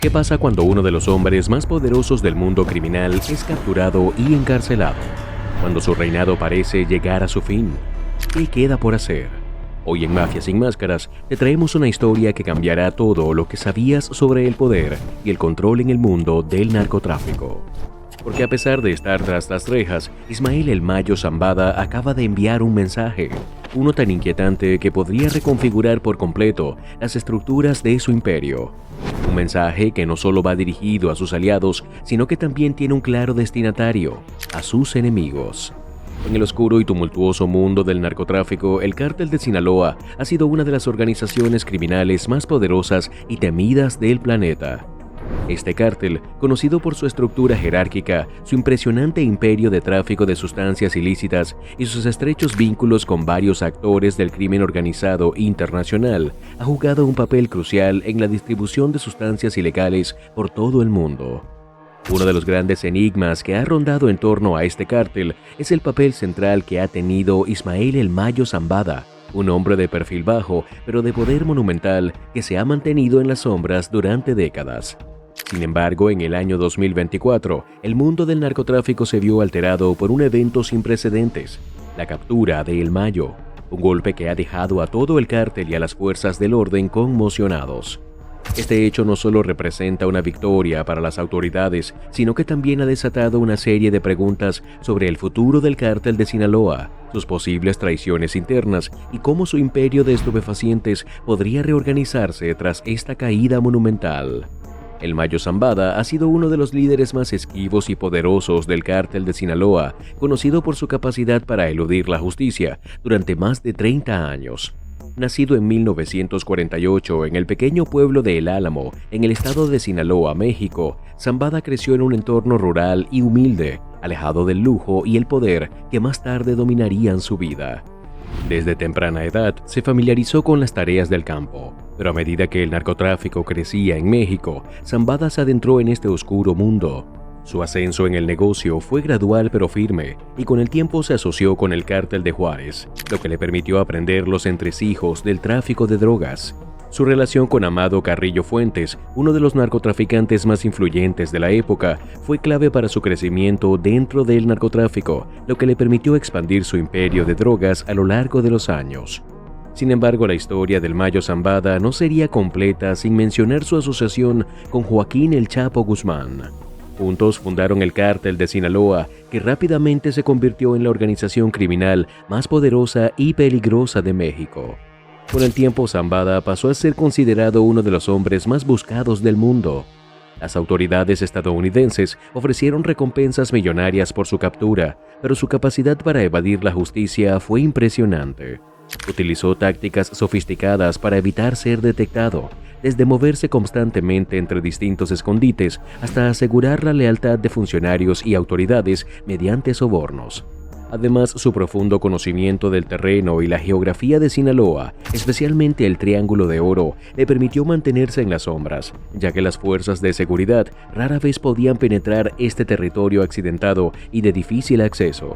¿Qué pasa cuando uno de los hombres más poderosos del mundo criminal es capturado y encarcelado? Cuando su reinado parece llegar a su fin, ¿qué queda por hacer? Hoy en Mafia sin Máscaras te traemos una historia que cambiará todo lo que sabías sobre el poder y el control en el mundo del narcotráfico. Porque a pesar de estar tras las rejas, Ismael El Mayo Zambada acaba de enviar un mensaje, uno tan inquietante que podría reconfigurar por completo las estructuras de su imperio. Un mensaje que no solo va dirigido a sus aliados, sino que también tiene un claro destinatario, a sus enemigos. En el oscuro y tumultuoso mundo del narcotráfico, el Cártel de Sinaloa ha sido una de las organizaciones criminales más poderosas y temidas del planeta. Este cártel, conocido por su estructura jerárquica, su impresionante imperio de tráfico de sustancias ilícitas y sus estrechos vínculos con varios actores del crimen organizado internacional, ha jugado un papel crucial en la distribución de sustancias ilegales por todo el mundo. Uno de los grandes enigmas que ha rondado en torno a este cártel es el papel central que ha tenido Ismael El Mayo Zambada, un hombre de perfil bajo, pero de poder monumental que se ha mantenido en las sombras durante décadas. Sin embargo, en el año 2024, el mundo del narcotráfico se vio alterado por un evento sin precedentes, la captura de El Mayo, un golpe que ha dejado a todo el cártel y a las fuerzas del orden conmocionados. Este hecho no solo representa una victoria para las autoridades, sino que también ha desatado una serie de preguntas sobre el futuro del cártel de Sinaloa, sus posibles traiciones internas y cómo su imperio de estupefacientes podría reorganizarse tras esta caída monumental. El Mayo Zambada ha sido uno de los líderes más esquivos y poderosos del cártel de Sinaloa, conocido por su capacidad para eludir la justicia durante más de 30 años. Nacido en 1948 en el pequeño pueblo de El Álamo, en el estado de Sinaloa, México, Zambada creció en un entorno rural y humilde, alejado del lujo y el poder que más tarde dominarían su vida. Desde temprana edad se familiarizó con las tareas del campo, pero a medida que el narcotráfico crecía en México, Zambada se adentró en este oscuro mundo. Su ascenso en el negocio fue gradual pero firme, y con el tiempo se asoció con el Cártel de Juárez, lo que le permitió aprender los entresijos del tráfico de drogas. Su relación con Amado Carrillo Fuentes, uno de los narcotraficantes más influyentes de la época, fue clave para su crecimiento dentro del narcotráfico, lo que le permitió expandir su imperio de drogas a lo largo de los años. Sin embargo, la historia del Mayo Zambada no sería completa sin mencionar su asociación con Joaquín El Chapo Guzmán. Juntos fundaron el Cártel de Sinaloa, que rápidamente se convirtió en la organización criminal más poderosa y peligrosa de México. Con el tiempo, Zambada pasó a ser considerado uno de los hombres más buscados del mundo. Las autoridades estadounidenses ofrecieron recompensas millonarias por su captura, pero su capacidad para evadir la justicia fue impresionante. Utilizó tácticas sofisticadas para evitar ser detectado, desde moverse constantemente entre distintos escondites hasta asegurar la lealtad de funcionarios y autoridades mediante sobornos. Además, su profundo conocimiento del terreno y la geografía de Sinaloa, especialmente el Triángulo de Oro, le permitió mantenerse en las sombras, ya que las fuerzas de seguridad rara vez podían penetrar este territorio accidentado y de difícil acceso.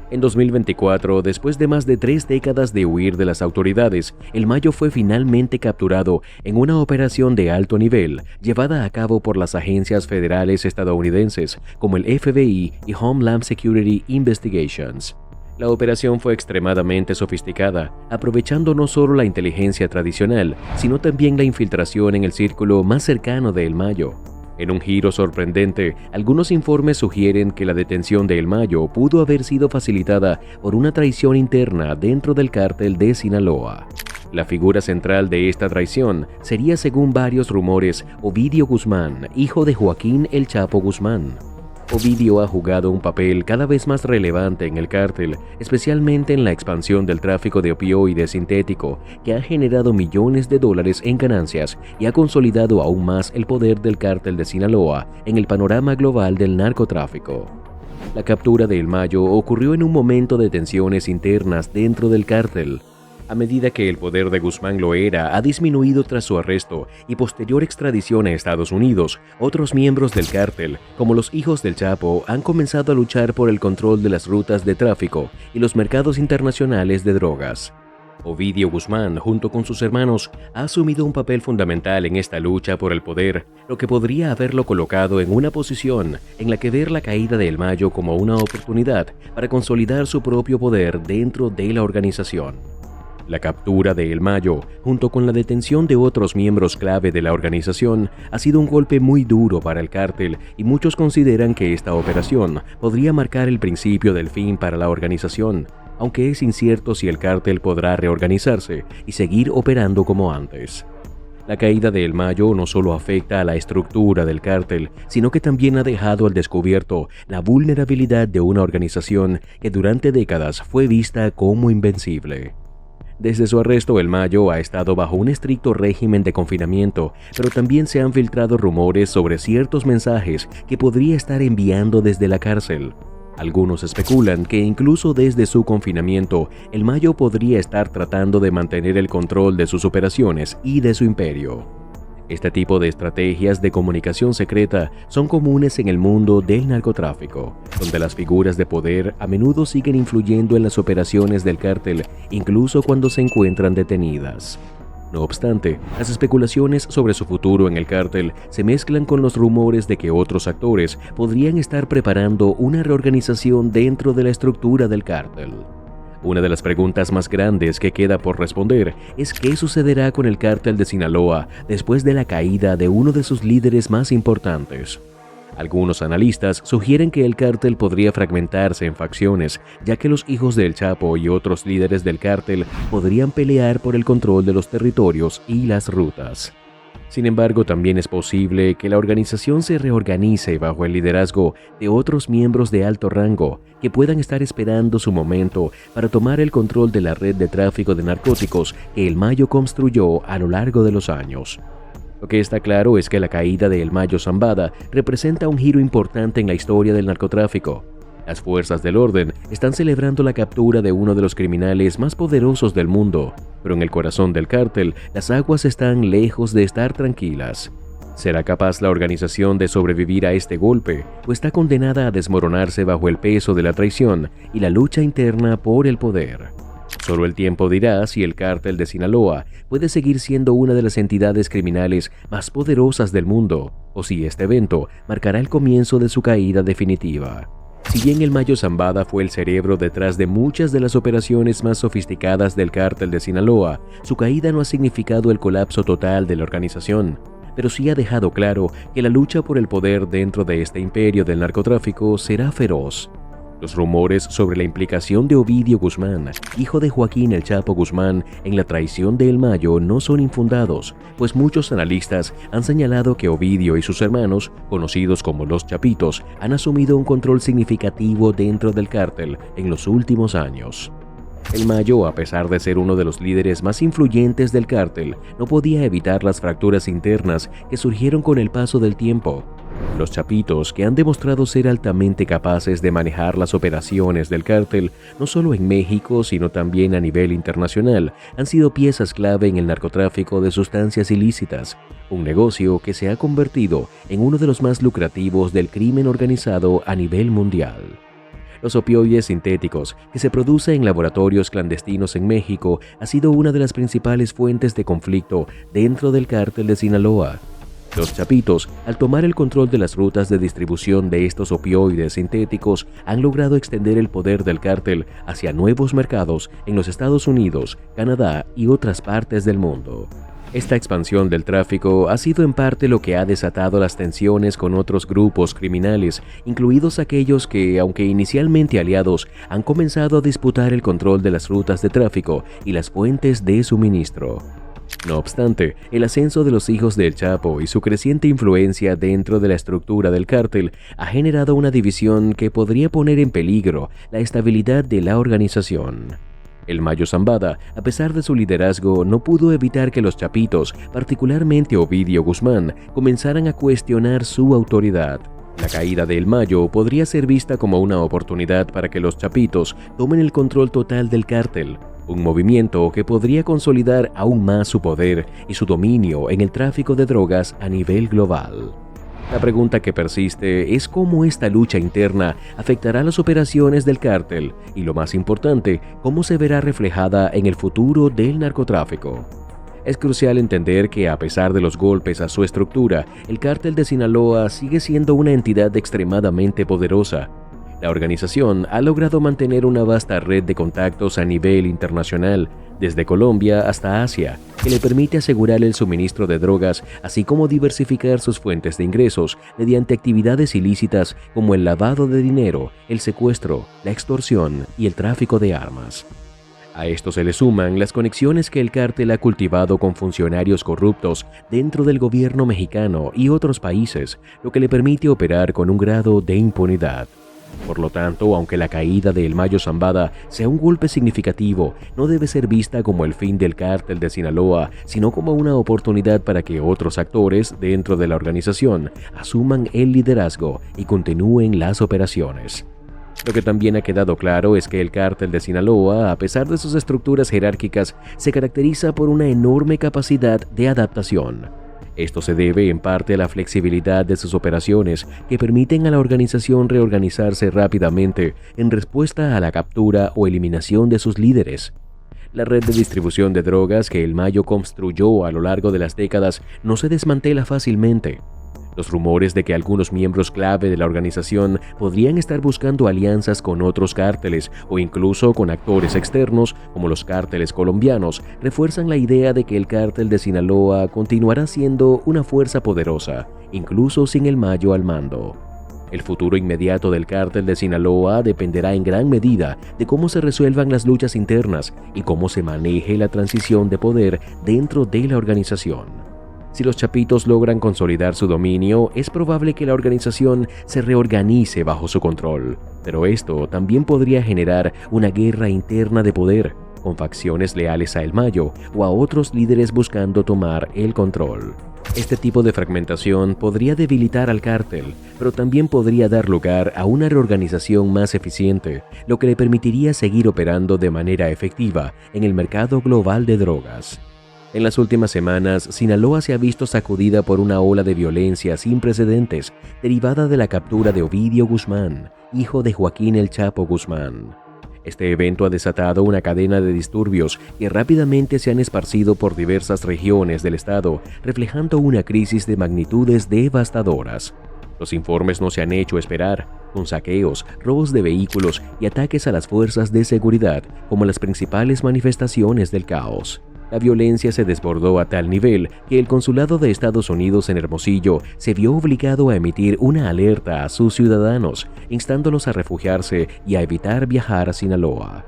En 2024, después de más de 3 décadas de huir de las autoridades, El Mayo fue finalmente capturado en una operación de alto nivel llevada a cabo por las agencias federales estadounidenses como el FBI y Homeland Security Investigations. La operación fue extremadamente sofisticada, aprovechando no solo la inteligencia tradicional, sino también la infiltración en el círculo más cercano de El Mayo. En un giro sorprendente, algunos informes sugieren que la detención de El Mayo pudo haber sido facilitada por una traición interna dentro del cártel de Sinaloa. La figura central de esta traición sería, según varios rumores, Ovidio Guzmán, hijo de Joaquín El Chapo Guzmán. Ovidio ha jugado un papel cada vez más relevante en el cártel, especialmente en la expansión del tráfico de opioide sintético, que ha generado millones de dólares en ganancias y ha consolidado aún más el poder del cártel de Sinaloa en el panorama global del narcotráfico. La captura de El Mayo ocurrió en un momento de tensiones internas dentro del cártel. A medida que el poder de Guzmán Loera ha disminuido tras su arresto y posterior extradición a Estados Unidos, otros miembros del cártel, como los hijos del Chapo, han comenzado a luchar por el control de las rutas de tráfico y los mercados internacionales de drogas. Ovidio Guzmán, junto con sus hermanos, ha asumido un papel fundamental en esta lucha por el poder, lo que podría haberlo colocado en una posición en la que ver la caída de El Mayo como una oportunidad para consolidar su propio poder dentro de la organización. La captura de El Mayo, junto con la detención de otros miembros clave de la organización, ha sido un golpe muy duro para el cártel y muchos consideran que esta operación podría marcar el principio del fin para la organización, aunque es incierto si el cártel podrá reorganizarse y seguir operando como antes. La caída de El Mayo no solo afecta a la estructura del cártel, sino que también ha dejado al descubierto la vulnerabilidad de una organización que durante décadas fue vista como invencible. Desde su arresto, El Mayo ha estado bajo un estricto régimen de confinamiento, pero también se han filtrado rumores sobre ciertos mensajes que podría estar enviando desde la cárcel. Algunos especulan que incluso desde su confinamiento, El Mayo podría estar tratando de mantener el control de sus operaciones y de su imperio. Este tipo de estrategias de comunicación secreta son comunes en el mundo del narcotráfico, donde las figuras de poder a menudo siguen influyendo en las operaciones del cártel, incluso cuando se encuentran detenidas. No obstante, las especulaciones sobre su futuro en el cártel se mezclan con los rumores de que otros actores podrían estar preparando una reorganización dentro de la estructura del cártel. Una de las preguntas más grandes que queda por responder es qué sucederá con el cártel de Sinaloa después de la caída de uno de sus líderes más importantes. Algunos analistas sugieren que el cártel podría fragmentarse en facciones, ya que los hijos del Chapo y otros líderes del cártel podrían pelear por el control de los territorios y las rutas. Sin embargo, también es posible que la organización se reorganice bajo el liderazgo de otros miembros de alto rango que puedan estar esperando su momento para tomar el control de la red de tráfico de narcóticos que El Mayo construyó a lo largo de los años. Lo que está claro es que la caída de El Mayo Zambada representa un giro importante en la historia del narcotráfico. Las fuerzas del orden están celebrando la captura de uno de los criminales más poderosos del mundo, pero en el corazón del cártel las aguas están lejos de estar tranquilas. ¿Será capaz la organización de sobrevivir a este golpe o está condenada a desmoronarse bajo el peso de la traición y la lucha interna por el poder? Solo el tiempo dirá si el cártel de Sinaloa puede seguir siendo una de las entidades criminales más poderosas del mundo, o si este evento marcará el comienzo de su caída definitiva. Si bien El Mayo Zambada fue el cerebro detrás de muchas de las operaciones más sofisticadas del cártel de Sinaloa, su caída no ha significado el colapso total de la organización, pero sí ha dejado claro que la lucha por el poder dentro de este imperio del narcotráfico será feroz. Los rumores sobre la implicación de Ovidio Guzmán, hijo de Joaquín El Chapo Guzmán, en la traición de El Mayo no son infundados, pues muchos analistas han señalado que Ovidio y sus hermanos, conocidos como los Chapitos, han asumido un control significativo dentro del cártel en los últimos años. El Mayo, a pesar de ser uno de los líderes más influyentes del cártel, no podía evitar las fracturas internas que surgieron con el paso del tiempo. Los Chapitos, que han demostrado ser altamente capaces de manejar las operaciones del cártel, no solo en México, sino también a nivel internacional, han sido piezas clave en el narcotráfico de sustancias ilícitas, un negocio que se ha convertido en uno de los más lucrativos del crimen organizado a nivel mundial. Los opioides sintéticos que se producen en laboratorios clandestinos en México ha sido una de las principales fuentes de conflicto dentro del cártel de Sinaloa. Los Chapitos, al tomar el control de las rutas de distribución de estos opioides sintéticos, han logrado extender el poder del cártel hacia nuevos mercados en los Estados Unidos, Canadá y otras partes del mundo. Esta expansión del tráfico ha sido en parte lo que ha desatado las tensiones con otros grupos criminales, incluidos aquellos que, aunque inicialmente aliados, han comenzado a disputar el control de las rutas de tráfico y las fuentes de suministro. No obstante, el ascenso de los hijos del Chapo y su creciente influencia dentro de la estructura del cártel ha generado una división que podría poner en peligro la estabilidad de la organización. El Mayo Zambada, a pesar de su liderazgo, no pudo evitar que los Chapitos, particularmente Ovidio Guzmán, comenzaran a cuestionar su autoridad. La caída de El Mayo podría ser vista como una oportunidad para que los Chapitos tomen el control total del cártel, un movimiento que podría consolidar aún más su poder y su dominio en el tráfico de drogas a nivel global. La pregunta que persiste es cómo esta lucha interna afectará las operaciones del cártel y, lo más importante, cómo se verá reflejada en el futuro del narcotráfico. Es crucial entender que, a pesar de los golpes a su estructura, el cártel de Sinaloa sigue siendo una entidad extremadamente poderosa. La organización ha logrado mantener una vasta red de contactos a nivel internacional, desde Colombia hasta Asia, que le permite asegurar el suministro de drogas, así como diversificar sus fuentes de ingresos mediante actividades ilícitas como el lavado de dinero, el secuestro, la extorsión y el tráfico de armas. A esto se le suman las conexiones que el cártel ha cultivado con funcionarios corruptos dentro del gobierno mexicano y otros países, lo que le permite operar con un grado de impunidad. Por lo tanto, aunque la caída de El Mayo Zambada sea un golpe significativo, no debe ser vista como el fin del cártel de Sinaloa, sino como una oportunidad para que otros actores dentro de la organización asuman el liderazgo y continúen las operaciones. Lo que también ha quedado claro es que el cártel de Sinaloa, a pesar de sus estructuras jerárquicas, se caracteriza por una enorme capacidad de adaptación. Esto se debe en parte a la flexibilidad de sus operaciones, que permiten a la organización reorganizarse rápidamente en respuesta a la captura o eliminación de sus líderes. La red de distribución de drogas que El Mayo construyó a lo largo de las décadas no se desmantela fácilmente. Los rumores de que algunos miembros clave de la organización podrían estar buscando alianzas con otros cárteles o incluso con actores externos como los cárteles colombianos refuerzan la idea de que el cártel de Sinaloa continuará siendo una fuerza poderosa, incluso sin El Mayo al mando. El futuro inmediato del cártel de Sinaloa dependerá en gran medida de cómo se resuelvan las luchas internas y cómo se maneje la transición de poder dentro de la organización. Si los chapitos logran consolidar su dominio, es probable que la organización se reorganice bajo su control, pero esto también podría generar una guerra interna de poder, con facciones leales a El Mayo o a otros líderes buscando tomar el control. Este tipo de fragmentación podría debilitar al cártel, pero también podría dar lugar a una reorganización más eficiente, lo que le permitiría seguir operando de manera efectiva en el mercado global de drogas. En las últimas semanas, Sinaloa se ha visto sacudida por una ola de violencia sin precedentes derivada de la captura de Ovidio Guzmán, hijo de Joaquín El Chapo Guzmán. Este evento ha desatado una cadena de disturbios que rápidamente se han esparcido por diversas regiones del estado, reflejando una crisis de magnitudes devastadoras. Los informes no se han hecho esperar, con saqueos, robos de vehículos y ataques a las fuerzas de seguridad como las principales manifestaciones del caos. La violencia se desbordó a tal nivel que el Consulado de Estados Unidos en Hermosillo se vio obligado a emitir una alerta a sus ciudadanos, instándolos a refugiarse y a evitar viajar a Sinaloa.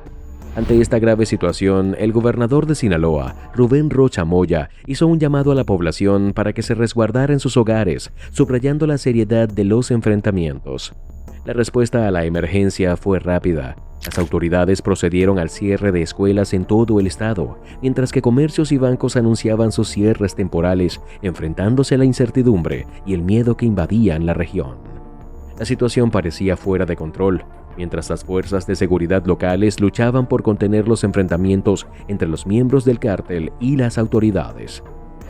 Ante esta grave situación, el gobernador de Sinaloa, Rubén Rocha Moya, hizo un llamado a la población para que se resguardara en sus hogares, subrayando la seriedad de los enfrentamientos. La respuesta a la emergencia fue rápida. Las autoridades procedieron al cierre de escuelas en todo el estado, mientras que comercios y bancos anunciaban sus cierres temporales, enfrentándose a la incertidumbre y el miedo que invadían la región. La situación parecía fuera de control, mientras las fuerzas de seguridad locales luchaban por contener los enfrentamientos entre los miembros del cártel y las autoridades.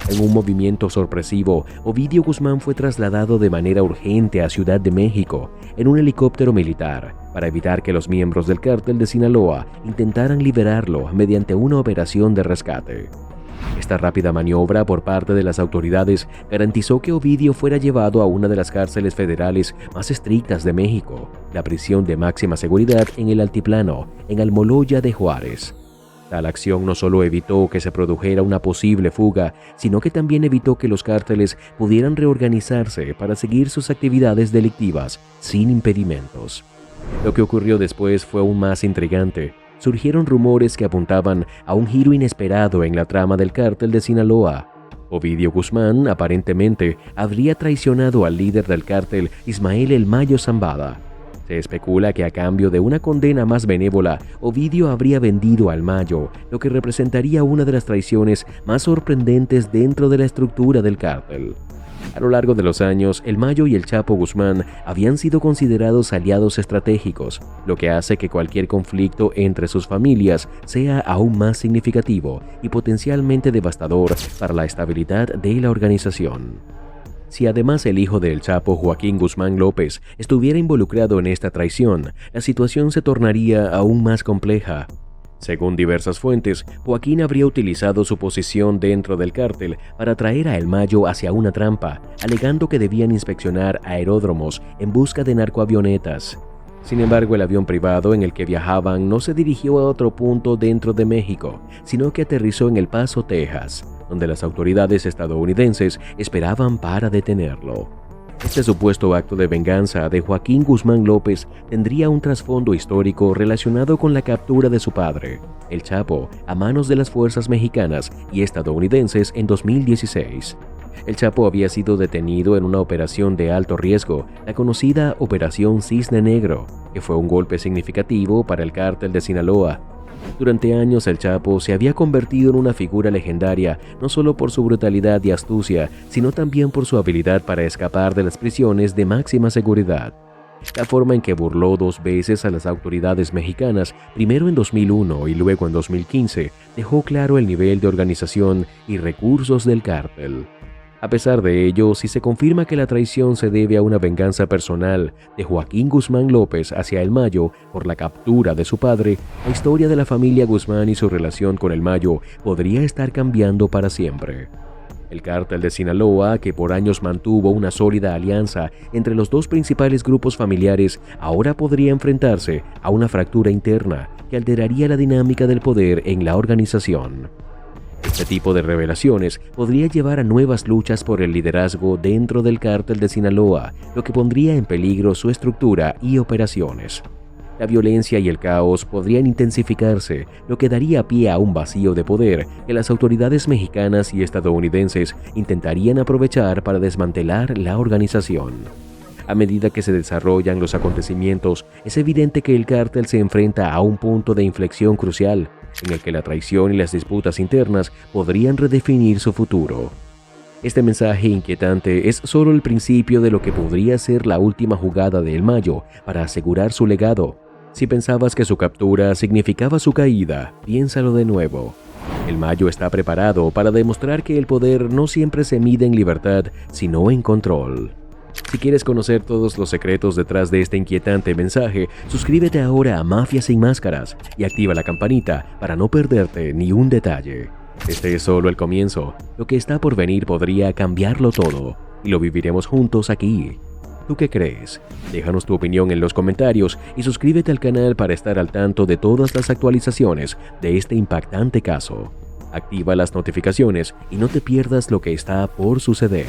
En un movimiento sorpresivo, Ovidio Guzmán fue trasladado de manera urgente a Ciudad de México en un helicóptero militar para evitar que los miembros del cártel de Sinaloa intentaran liberarlo mediante una operación de rescate. Esta rápida maniobra por parte de las autoridades garantizó que Ovidio fuera llevado a una de las cárceles federales más estrictas de México, la prisión de máxima seguridad en el Altiplano, en Almoloya de Juárez. Tal acción no solo evitó que se produjera una posible fuga, sino que también evitó que los cárteles pudieran reorganizarse para seguir sus actividades delictivas sin impedimentos. Lo que ocurrió después fue aún más intrigante. Surgieron rumores que apuntaban a un giro inesperado en la trama del cártel de Sinaloa. Ovidio Guzmán, aparentemente, habría traicionado al líder del cártel, Ismael El Mayo Zambada. Se especula que a cambio de una condena más benévola, Ovidio habría vendido al Mayo, lo que representaría una de las traiciones más sorprendentes dentro de la estructura del cártel. A lo largo de los años, El Mayo y El Chapo Guzmán habían sido considerados aliados estratégicos, lo que hace que cualquier conflicto entre sus familias sea aún más significativo y potencialmente devastador para la estabilidad de la organización. Si además el hijo del Chapo, Joaquín Guzmán López, estuviera involucrado en esta traición, la situación se tornaría aún más compleja. Según diversas fuentes, Joaquín habría utilizado su posición dentro del cártel para traer a El Mayo hacia una trampa, alegando que debían inspeccionar aeródromos en busca de narcoavionetas. Sin embargo, el avión privado en el que viajaban no se dirigió a otro punto dentro de México, sino que aterrizó en El Paso, Texas, donde las autoridades estadounidenses esperaban para detenerlo. Este supuesto acto de venganza de Joaquín Guzmán López tendría un trasfondo histórico relacionado con la captura de su padre, el Chapo, a manos de las fuerzas mexicanas y estadounidenses en 2016. El Chapo había sido detenido en una operación de alto riesgo, la conocida Operación Cisne Negro, que fue un golpe significativo para el cártel de Sinaloa. Durante años el Chapo se había convertido en una figura legendaria no solo por su brutalidad y astucia, sino también por su habilidad para escapar de las prisiones de máxima seguridad. La forma en que burló 2 veces a las autoridades mexicanas, primero en 2001 y luego en 2015, dejó claro el nivel de organización y recursos del cártel. A pesar de ello, si se confirma que la traición se debe a una venganza personal de Joaquín Guzmán López hacia El Mayo por la captura de su padre, la historia de la familia Guzmán y su relación con El Mayo podría estar cambiando para siempre. El cártel de Sinaloa, que por años mantuvo una sólida alianza entre los 2 principales grupos familiares, ahora podría enfrentarse a una fractura interna que alteraría la dinámica del poder en la organización. Este tipo de revelaciones podría llevar a nuevas luchas por el liderazgo dentro del cártel de Sinaloa, lo que pondría en peligro su estructura y operaciones. La violencia y el caos podrían intensificarse, lo que daría pie a un vacío de poder que las autoridades mexicanas y estadounidenses intentarían aprovechar para desmantelar la organización. A medida que se desarrollan los acontecimientos, es evidente que el cártel se enfrenta a un punto de inflexión crucial, en el que la traición y las disputas internas podrían redefinir su futuro. Este mensaje inquietante es solo el principio de lo que podría ser la última jugada de El Mayo para asegurar su legado. Si pensabas que su captura significaba su caída, piénsalo de nuevo. El Mayo está preparado para demostrar que el poder no siempre se mide en libertad, sino en control. Si quieres conocer todos los secretos detrás de este inquietante mensaje, suscríbete ahora a Mafia Sin Máscaras y activa la campanita para no perderte ni un detalle. Este es solo el comienzo. Lo que está por venir podría cambiarlo todo y lo viviremos juntos aquí. ¿Tú qué crees? Déjanos tu opinión en los comentarios y suscríbete al canal para estar al tanto de todas las actualizaciones de este impactante caso. Activa las notificaciones y no te pierdas lo que está por suceder.